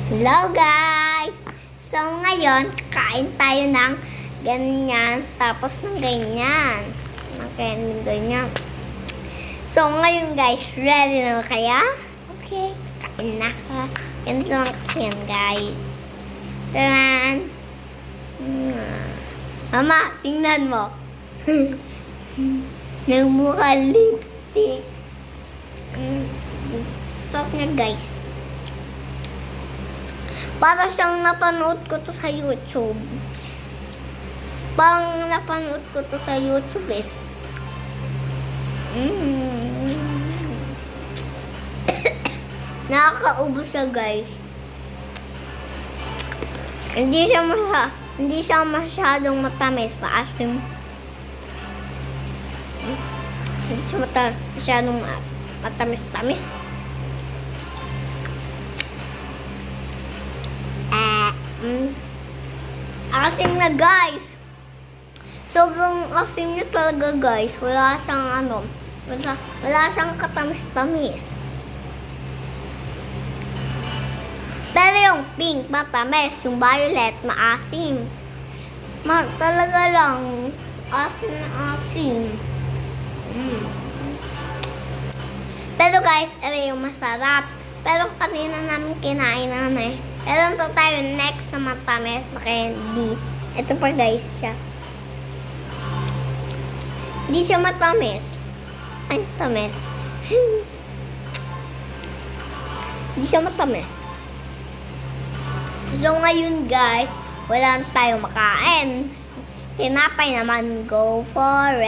Hello guys! So ngayon, kain tayo ng ganyan, tapos ng ganyan. Ng ganyan. So ngayon guys, ready na ba kaya? Okay, kain na ka. Ganito lang kasi yan guys. Taran! Mama, tingnan mo. Nagmukha lipstick. Stop nga guys. Para siyang napanood ko to sa YouTube. Parang napanood ko to sa YouTube eh. Nakakaubo siya guys. Hindi siya masyadong matamis. Maasim. Hindi siya masyadong matamis-tamis. Asim na guys. Sobrang asim niya talaga guys. Wala siyang katamis-tamis. Pero yung pink matamis, yung violet maasim. Talaga lang asim na asim. Pero guys, ito yung masarap. Pero kanina namin kinain na eh. Meron pa tayo next na matamis na candy. Ito pa guys siya. Hindi siya matamis. Ay, tamis. Hindi siya matamis. So ngayon guys, wala na tayong makain. Tinapay naman, go for it.